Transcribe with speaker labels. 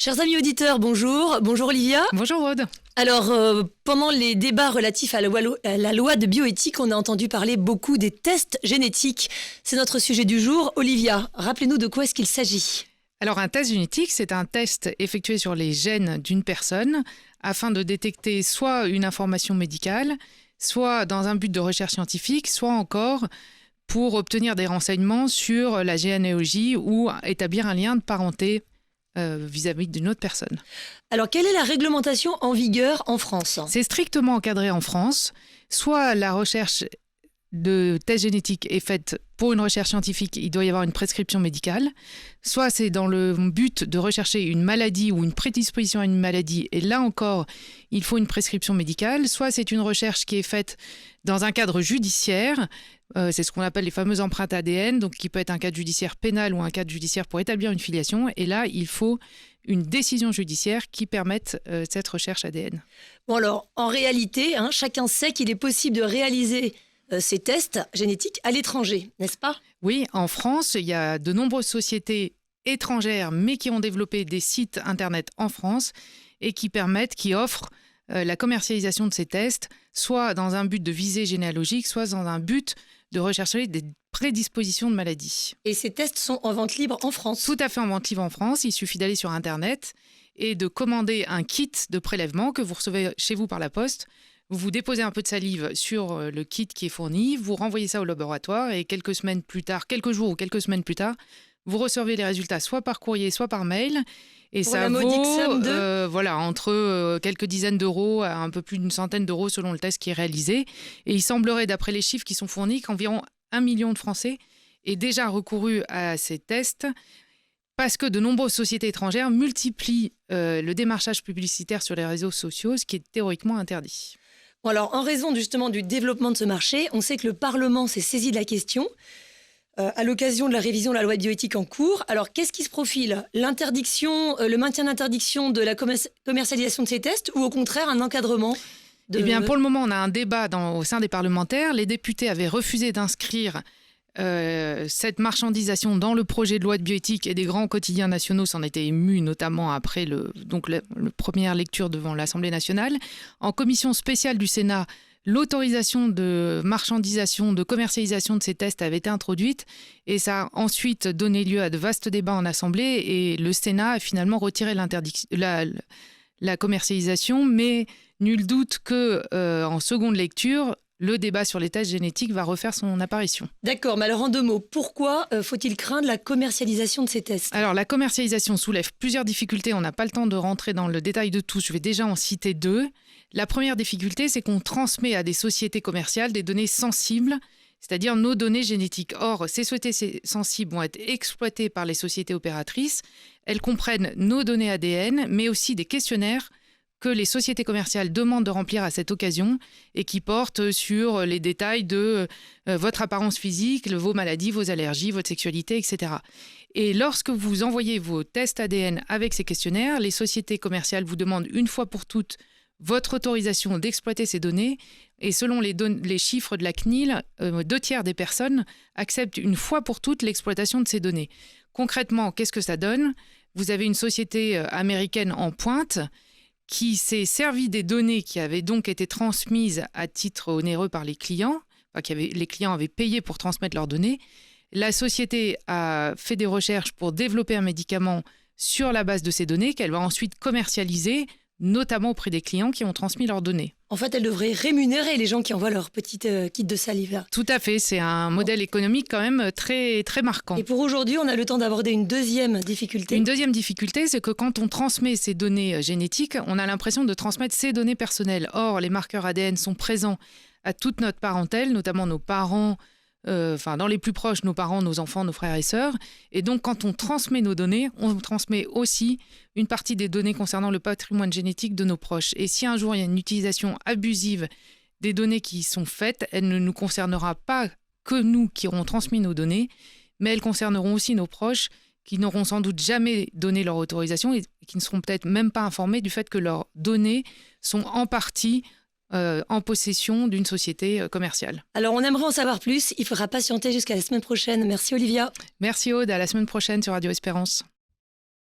Speaker 1: Chers amis auditeurs, bonjour. Bonjour Olivia.
Speaker 2: Bonjour Aude.
Speaker 1: Alors, pendant les débats relatifs à la loi de bioéthique, on a entendu parler beaucoup des tests génétiques. C'est notre sujet du jour. Olivia, rappelez-nous de quoi est-ce qu'il s'agit?
Speaker 2: Alors un test génétique, c'est un test effectué sur les gènes d'une personne afin de détecter soit une information médicale, soit dans un but de recherche scientifique, soit encore pour obtenir des renseignements sur la généalogie ou établir un lien de parenté vis-à-vis d'une autre personne.
Speaker 1: Alors, quelle est la réglementation en vigueur en France?
Speaker 2: C'est strictement encadré en France. Soit la recherche de tests génétiques est faite pour une recherche scientifique, il doit y avoir une prescription médicale. Soit c'est dans le but de rechercher une maladie ou une prédisposition à une maladie, et là encore, il faut une prescription médicale. Soit c'est une recherche qui est faite dans un cadre judiciaire, c'est ce qu'on appelle les fameuses empreintes ADN, donc qui peut être un cadre judiciaire pénal ou un cadre judiciaire pour établir une filiation. Et là, il faut une décision judiciaire qui permette cette recherche ADN.
Speaker 1: Bon alors, en réalité, chacun sait qu'il est possible de réaliser ces tests génétiques à l'étranger, n'est-ce pas?
Speaker 2: Oui, en France, il y a de nombreuses sociétés étrangères, mais qui ont développé des sites Internet en France et qui offrent la commercialisation de ces tests, soit dans un but de visée généalogique, soit dans un but de rechercher des prédispositions de maladies.
Speaker 1: Et ces tests sont en vente libre en France?
Speaker 2: Tout à fait en vente libre en France. Il suffit d'aller sur Internet et de commander un kit de prélèvement que vous recevez chez vous par la poste. Vous déposez un peu de salive sur le kit qui est fourni, vous renvoyez ça au laboratoire et quelques jours ou quelques semaines plus tard, vous recevez les résultats soit par courrier, soit par mail. Et
Speaker 1: pour
Speaker 2: ça
Speaker 1: la modique somme de
Speaker 2: entre quelques dizaines d'euros à un peu plus d'une centaine d'euros selon le test qui est réalisé. Et il semblerait, d'après les chiffres qui sont fournis, qu'environ 1 million de Français aient déjà recouru à ces tests parce que de nombreuses sociétés étrangères multiplient le démarchage publicitaire sur les réseaux sociaux, ce qui est théoriquement interdit.
Speaker 1: Bon alors, en raison justement du développement de ce marché, on sait que le Parlement s'est saisi de la question à l'occasion de la révision de la loi de bioéthique en cours. Alors, qu'est-ce qui se profile? L'interdiction, le maintien d'interdiction de la commercialisation de ces tests ou au contraire un encadrement
Speaker 2: Eh bien, pour le moment, on a un débat au sein des parlementaires. Les députés avaient refusé d'inscrire cette marchandisation dans le projet de loi de bioéthique et des grands quotidiens nationaux s'en étaient émus, notamment après la première lecture devant l'Assemblée nationale. En commission spéciale du Sénat, l'autorisation de marchandisation, de commercialisation de ces tests avait été introduite et ça a ensuite donné lieu à de vastes débats en Assemblée et le Sénat a finalement retiré la commercialisation, mais nul doute qu'en seconde lecture, le débat sur les tests génétiques va refaire son apparition.
Speaker 1: D'accord, mais alors en 2 mots, pourquoi faut-il craindre la commercialisation de ces tests?
Speaker 2: Alors la commercialisation soulève plusieurs difficultés, on n'a pas le temps de rentrer dans le détail de tout, je vais déjà en citer 2. La première difficulté, c'est qu'on transmet à des sociétés commerciales des données sensibles, c'est-à-dire nos données génétiques. Or, ces sociétés sensibles vont être exploitées par les sociétés opératrices, elles comprennent nos données ADN, mais aussi des questionnaires que les sociétés commerciales demandent de remplir à cette occasion et qui portent sur les détails de votre apparence physique, vos maladies, vos allergies, votre sexualité, etc. Et lorsque vous envoyez vos tests ADN avec ces questionnaires, les sociétés commerciales vous demandent une fois pour toutes votre autorisation d'exploiter ces données. Et selon les chiffres de la CNIL, 2/3 des personnes acceptent une fois pour toutes l'exploitation de ces données. Concrètement, qu'est-ce que ça donne? Vous avez une société américaine en pointe qui s'est servi des données qui avaient donc été transmises à titre onéreux par les clients, les clients avaient payé pour transmettre leurs données. La société a fait des recherches pour développer un médicament sur la base de ces données qu'elle va ensuite commercialiser, notamment auprès des clients qui ont transmis leurs données.
Speaker 1: En fait, elle devrait rémunérer les gens qui envoient leur petite kit de salive là.
Speaker 2: Tout à fait, c'est un modèle économique quand même très, très marquant.
Speaker 1: Et pour aujourd'hui, on a le temps d'aborder une deuxième difficulté.
Speaker 2: Une deuxième difficulté, c'est que quand on transmet ces données génétiques, on a l'impression de transmettre ces données personnelles. Or, les marqueurs ADN sont présents à toute notre parentèle, notamment nos parents, dans les plus proches, nos parents, nos enfants, nos frères et sœurs. Et donc, quand on transmet nos données, on transmet aussi une partie des données concernant le patrimoine génétique de nos proches. Et si un jour, il y a une utilisation abusive des données qui sont faites, elle ne nous concernera pas que nous qui aurons transmis nos données, mais elles concerneront aussi nos proches qui n'auront sans doute jamais donné leur autorisation et qui ne seront peut-être même pas informés du fait que leurs données sont en partie en possession d'une société commerciale.
Speaker 1: Alors, on aimerait en savoir plus. Il faudra patienter jusqu'à la semaine prochaine. Merci, Olivia.
Speaker 2: Merci, Aude. À la semaine prochaine sur Radio Espérance.